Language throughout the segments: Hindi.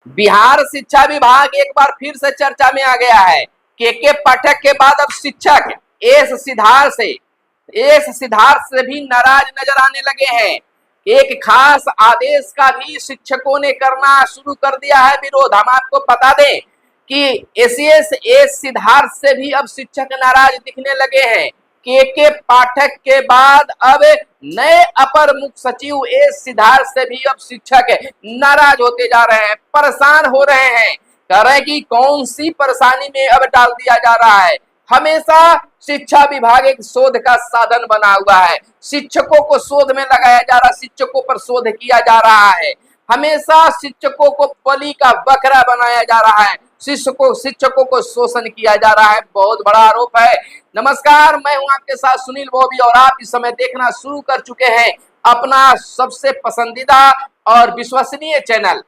बिहार शिक्षा विभाग एक बार फिर से चर्चा में आ गया है। के पाठक के बाद अब शिक्षक एस सिद्धार्थ से भी नाराज नजर आने लगे हैं। एक खास आदेश का भी शिक्षकों ने करना शुरू कर दिया है विरोध। हम आपको बता दें कि एस सिद्धार्थ से भी अब शिक्षक नाराज दिखने लगे हैं। के पाठक के बाद अब नए अपर मुख्य सचिव एस सिद्धार्थ से भी अब शिक्षक नाराज होते जा रहे हैं, परेशान हो रहे हैं। कह रहे हैं कि कौन सी परेशानी में अब डाल दिया जा रहा है। हमेशा शिक्षा विभाग एक शोध का साधन बना हुआ है, शिक्षकों को शोध में लगाया जा रहा है, शिक्षकों पर शोध किया जा रहा है। हमेशा शिक्षकों को बलि का बकरा बनाया जा रहा है, शिक्षकों को शोषण किया जा रहा है। बहुत बड़ा आरोप है। नमस्कार, मैं हूं आपके साथ सुनील बॉबी और आप इस समय देखना शुरू कर चुके हैं अपना सबसे पसंदीदा और विश्वसनीय चैनल।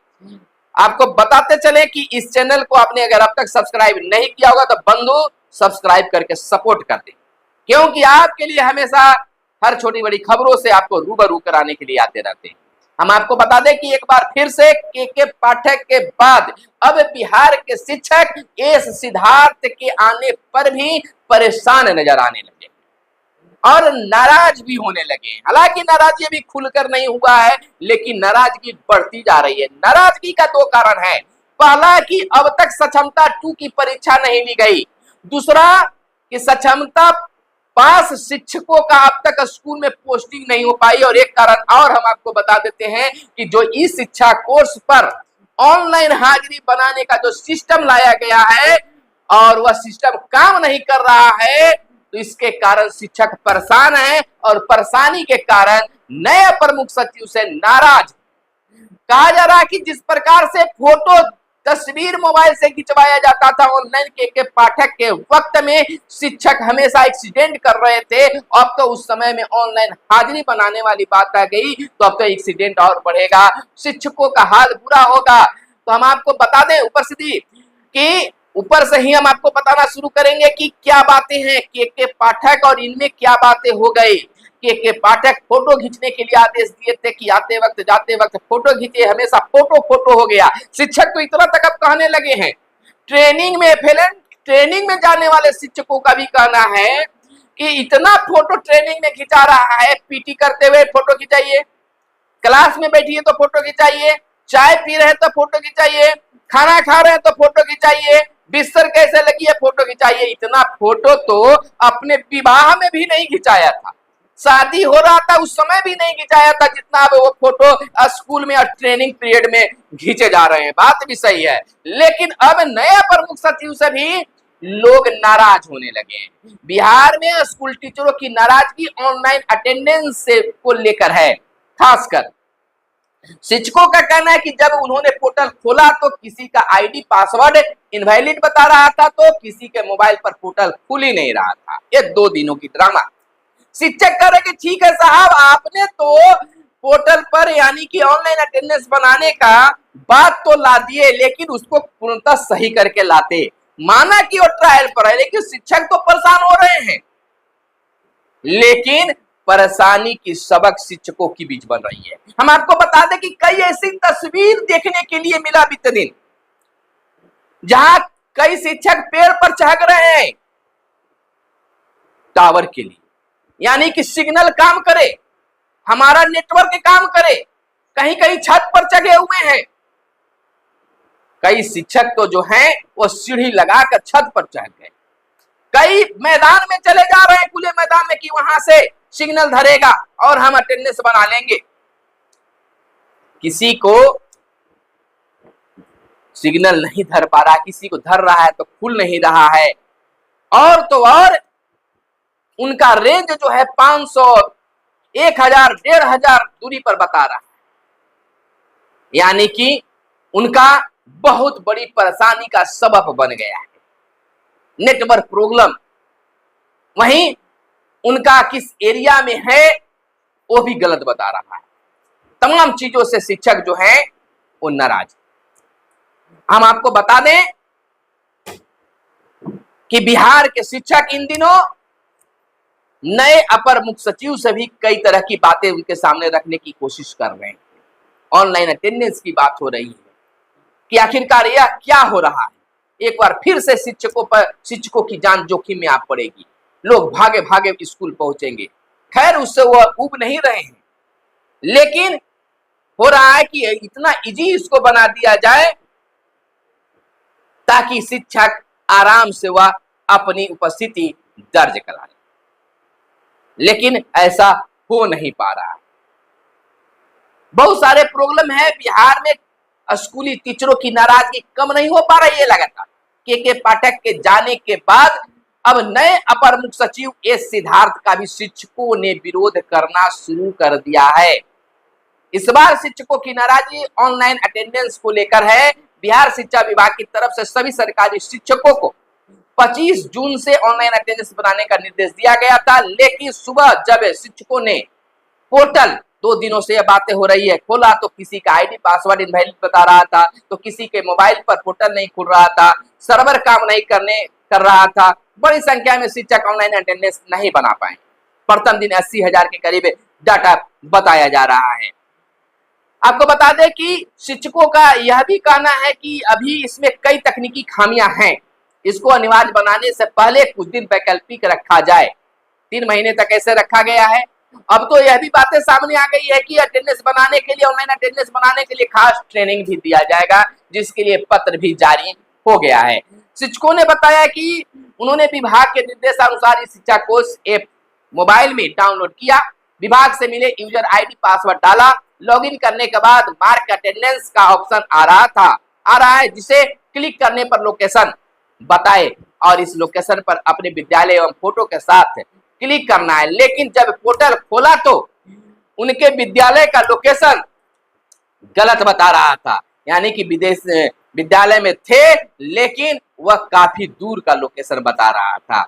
आपको बताते चले कि इस चैनल को आपने अगर अब तक सब्सक्राइब नहीं किया होगा तो बंधु सब्सक्राइब करके सपोर्ट कर दे, क्योंकि आपके लिए हमेशा हर छोटी बड़ी खबरों से आपको रूबरू कराने के लिए आते रहते हैं। हम आपको बता दें कि एक बार फिर से के पाठक के बाद अब बिहार के शिक्षक एस सिद्धार्थ के आने पर भी परेशान नजर आने लगे और नाराज भी होने लगे। हालांकि नाराजगी भी खुलकर नहीं हुआ है, लेकिन नाराजगी बढ़ती जा रही है। नाराजगी का दो कारण है। पहला कि अब तक सक्षमता 2 की परीक्षा नहीं ली गई। दूसरा कि सक्षमता पास शिक्षकों का अब तक स्कूल में पोस्टिंग नहीं हो पाई। और एक कारण और हम आपको बता देते हैं कि जो ई शिक्षा कोर्स पर ऑनलाइन हाजिरी बनाने का जो सिस्टम लाया गया है और वह सिस्टम काम नहीं कर रहा है, तो इसके कारण शिक्षक परेशान है और परेशानी के कारण नए प्रमुख सचिव से नाराज। कहा जा रहा है कि जिस प्रकार से फोटो तस्वीर मोबाइल से खिंचवाया जाता था ऑनलाइन के पाठक के वक्त में शिक्षक हमेशा एक्सीडेंट कर रहे थे, अब तो उस समय में ऑनलाइन हाजिरी बनाने वाली बात आ गई, तो अब तो एक्सीडेंट और बढ़ेगा, शिक्षकों का हाल बुरा होगा। तो हम आपको बता दें ऊपर से ही हम आपको बताना शुरू करेंगे कि क्या बातें हैं के पाठक और इनमें क्या बातें हो गई। के पाठक फोटो खींचने के लिए आदेश दिए थे कि आते वक्त जाते वक्त फोटो खींचे, हमेशा फोटो हो गया। शिक्षक तो इतना तक अब कहने लगे हैं। ट्रेनिंग में जाने वाले शिक्षकों का भी कहना है कि इतना फोटो ट्रेनिंग में खिंचा रहा है, पीटी करते हुए फोटो खिंचाइए, क्लास में बैठिए तो फोटो खिंचाइए, चाय पी रहे तो फोटो खिंचाइए, खाना खा रहे हैं तो फोटो खिंचाइए, बिस्तर कैसे लगी है फोटो खिंचाइए। इतना फोटो तो अपने विवाह में भी नहीं खिंचाया था, शादी हो रहा था उस समय भी नहीं खिंचाया था, जितना अब वो फोटो स्कूल में और ट्रेनिंग पीरियड में खींचे जा रहे हैं। बात भी सही है, लेकिन अब नया प्रमुख सचिव से भी लोग नाराज होने लगे हैं। बिहार में स्कूल टीचरों की नाराजगी ऑनलाइन अटेंडेंस से को लेकर है। खासकर शिक्षकों का कहना है कि जब उन्होंने पोर्टल खोला तो किसी का आईडी पासवर्ड इनवैलिड बता रहा था, तो किसी के मोबाइल पर पोर्टल खुल ही नहीं रहा था। ये 2 दिनों की ड्रामा। शिक्षक कह रहे कि ठीक है साहब, आपने तो पोर्टल पर यानी कि ऑनलाइन अटेंडेंस बनाने का बात तो ला दिए, लेकिन उसको पूर्णतः सही करके लाते। माना कि वो ट्रायल पर है, लेकिन शिक्षक तो परेशान हो रहे हैं। लेकिन परेशानी की सबक शिक्षकों की बीच बन रही है। हम आपको बता दें कि कई ऐसी तस्वीर देखने के लिए मिला बीते दिन, जहां कई शिक्षक पेड़ पर चढ़ रहे हैं टावर के लिए, यानी कि सिग्नल काम करे, हमारा नेटवर्क काम करे, कहीं कहीं छत पर चढ़े हुए हैं। कई शिक्षक तो जो हैं वो सीढ़ी लगाकर छत पर चढ़ गए, कई मैदान में चले जा रहे हैं, खुले मैदान में, कि वहां से सिग्नल धरेगा और हम अटेंडेंस बना लेंगे। किसी को सिग्नल नहीं धर पा रहा, किसी को धर रहा है तो खुल नहीं रहा है, और तो और उनका रेंज जो है 500, 1000, 1500 दूरी पर बता रहा है, यानी कि उनका बहुत बड़ी परेशानी का सबब बन गया है नेटवर्क प्रॉब्लम। वहीं उनका किस एरिया में है वो भी गलत बता रहा है। तमाम चीजों से शिक्षक जो है वो नाराज। हम आपको बता दें कि बिहार के शिक्षक इन दिनों नए अपर मुख्य सचिव से भी कई तरह की बातें उनके सामने रखने की कोशिश कर रहे हैं। ऑनलाइन अटेंडेंस की बात हो रही है, कि आखिरकार यह क्या हो रहा है। एक बार फिर से शिक्षकों की जान जोखिम में आ पड़ेगी। लोग भागे भागे स्कूल पहुंचेंगे। खैर, उससे वो उब नहीं रहे हैं, लेकिन हो रहा है कि इतना इजी इसको बना दिया जाए ताकि शिक्षक आराम से वह अपनी उपस्थिति दर्ज करा ले, लेकिन ऐसा हो नहीं पा रहा। बहुत सारे प्रॉब्लम है बिहार में। स्कूली टीचरों की नाराजगी कम नहीं हो पा रही है लगातार। के पाठक के जाने के बाद अब नए अपर मुख्य सचिव एस सिद्धार्थ का भी शिक्षकों ने विरोध करना शुरू कर दिया है। इस बार शिक्षकों की नाराजगी ऑनलाइन अटेंडेंस को लेकर है। बिहार शिक्षा विभाग की तरफ से सभी सरकारी शिक्षकों को 25 जून से ऑनलाइन अटेंडेंस बनाने का निर्देश दिया गया था, लेकिन सुबह जब शिक्षकों ने पोर्टल 2 दिनों से यह बातें हो रही है खोला तो किसी का आईडी पासवर्ड इनवैलिड बता रहा था, तो किसी के मोबाइल पर पोर्टल नहीं खुल रहा था, सर्वर काम नहीं कर रहा था। बड़ी संख्या में शिक्षक ऑनलाइन अटेंडेंस नहीं बना पाए। प्रथम दिन 80,000 के करीब डाटा बताया जा रहा है। आपको बता दें कि शिक्षकों का यह भी कहना है कि अभी इसमें कई तकनीकी खामियां हैं। इसको अनिवार्य बनाने से पहले कुछ दिन वैकल्पिक रखा जाए। 3 महीने तक ऐसे रखा गया है। अब तो यह भी बातें सामने आ गई है कि अटेंडेंस बनाने के लिए, ऑनलाइन अटेंडेंस बनाने के लिए खास ट्रेनिंग भी दिया जाएगा, जिसके लिए पत्र भी जारी हो गया है। शिक्षकों ने बताया कि उन्होंने विभाग के निर्देशानुसार इस शिक्षा कोर्स ऐप मोबाइल में डाउनलोड किया, विभाग से मिले यूजर आईडी पासवर्ड डाला, लॉगिन करने के बाद मार्क अटेंडेंस का ऑप्शन आ रहा है, जिसे क्लिक करने पर लोकेशन बताए और इस लोकेशन पर अपने विद्यालय एवं फोटो के साथ क्लिक करना है। लेकिन जब पोर्टल खोला तो उनके विद्यालय का लोकेशन गलत बता रहा था, यानी कि विद्यालय में थे लेकिन वह काफी दूर का लोकेशन बता रहा था,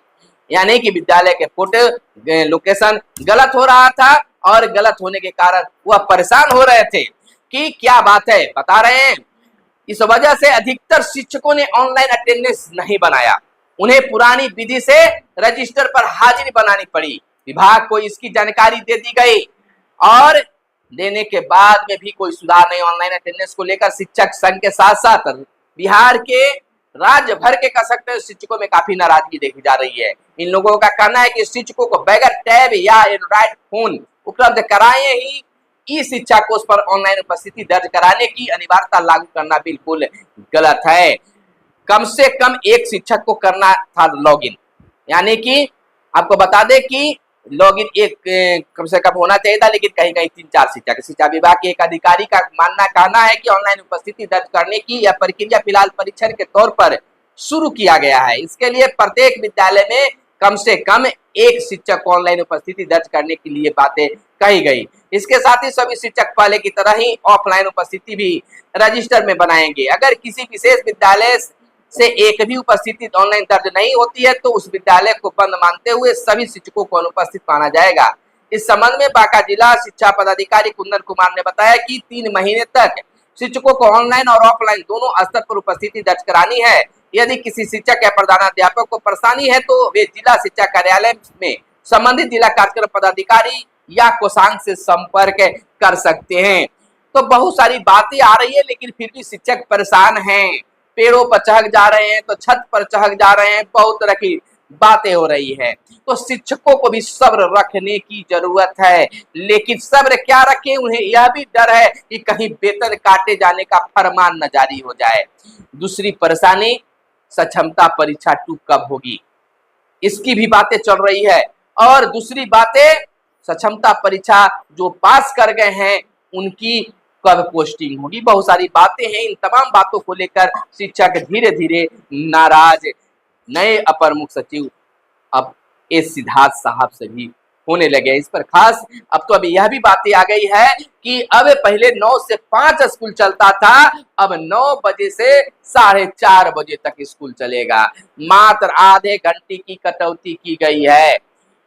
यानी कि विद्यालय के फोटो लोकेशन गलत हो रहा था और गलत होने के कारण वह परेशान हो रहे थे कि क्या बात है, बता रहे हैं। इस वजह से अधिकतर शिक्षकों ने ऑनलाइन अटेंडेंस नहीं बनाया। उन्हें पुरानी विधि से रजिस्टर पर हाजिरी बनानी पड़ी। विभाग को इसकी जानकारी दे दी गई और देने के बाद में भी कोई सुधार नहीं। ऑनलाइन अटेंडेंस को लेकर शिक्षक संघ के साथ साथ बिहार के राज्य भर के कह सकते हैं शिक्षकों में काफी नाराजगी देखी जा रही है। इन लोगों का कहना है कि शिक्षकों को बगैर टैब या एंड्रॉइड फोन उपलब्ध कराए ही ई शिक्षा कोर्स पर ऑनलाइन उपस्थिति दर्ज कराने की अनिवार्यता लागू करना बिल्कुल गलत है। कम से कम एक शिक्षक को करना था लॉगिन, यानी कि आपको बता दें कि लॉगिन एक कम से कम होना चाहिए था, लेकिन कहीं कहीं 3-4 शिक्षक। शिक्षा विभाग के एक अधिकारी का कहना है कि ऑनलाइन उपस्थिति दर्ज करने की यह प्रक्रिया फिलहाल परीक्षण के तौर पर शुरू किया गया है। इसके लिए प्रत्येक विद्यालय में कम से कम एक शिक्षक को ऑनलाइन उपस्थिति दर्ज करने के लिए बातें कही गई। इसके साथ ही सभी शिक्षक पहले की तरह ही ऑफलाइन उपस्थिति भी रजिस्टर में बनाएंगे। अगर किसी विशेष विद्यालय से एक भी उपस्थिति ऑनलाइन दर्ज नहीं होती है तो उस विद्यालय को बंद मानते हुए सभी शिक्षकों को अनुपस्थित माना जाएगा। इस संबंध में बांका जिला शिक्षा पदाधिकारी कुंदन कुमार ने बताया कि 3 महीने तक शिक्षकों को ऑनलाइन और ऑफलाइन दोनों स्तर पर उपस्थिति दर्ज करानी है। यदि किसी शिक्षक या प्रधानाध्यापक को परेशानी है तो वे जिला शिक्षा कार्यालय में संबंधित जिला कार्यक्रम पदाधिकारी या कोषांग से संपर्क कर सकते हैं। तो बहुत सारी बातें आ रही है, लेकिन फिर भी शिक्षक परेशान हैं। पेड़ों पर चढ़ जा रहे हैं तो छत पर चढ़ जा रहे हैं, बहुत तरह की बातें हो रही है। तो शिक्षकों को भी सब्र रखने की जरूरत है, लेकिन सब्र क्या रखें, उन्हें यह भी डर है कि कहीं वेतन काटे जाने का फरमान न जारी हो जाए। दूसरी परेशानी, सक्षमता परीक्षा 2 कब होगी, इसकी भी बातें चल रही है। और दूसरी बातें, सक्षमता परीक्षा जो पास कर गए हैं उनकी कब पोस्टिंग होगी। बहुत सारी बातें हैं। इन तमाम बातों को लेकर शिक्षक धीरे धीरे नाराज नए अपर मुख्य सचिव अब एस सिद्धार्थ साहब से भी होने लगे। इस पर खास अब तो अभी यह भी बातें आ गई है कि अब पहले 9 से 5 स्कूल चलता था, अब 9 बजे से 4:30 बजे तक स्कूल चलेगा। मात्र आधे घंटे की कटौती की गई है।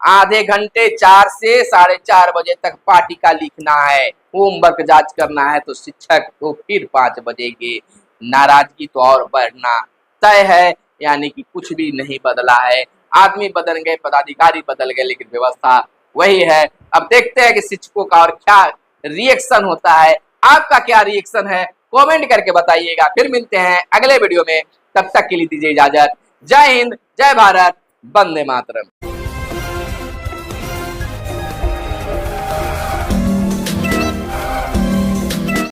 आधे घंटे 4 से 4:30 बजे तक पाठिका लिखना है, होमवर्क जांच करना है, तो शिक्षक को फिर 5 बजे के। नाराजगी तो और बढ़ना तय है, यानी कि कुछ भी नहीं बदला है। आदमी बदल गए, पदाधिकारी बदल गए, लेकिन व्यवस्था वही है। अब देखते हैं कि शिक्षकों का और क्या रिएक्शन होता है। आपका क्या रिएक्शन है कमेंट करके बताइएगा। फिर मिलते हैं अगले वीडियो में, तब तक के लिए दीजिए इजाजत। जय हिंद, जय भारत, वंदे मातरम।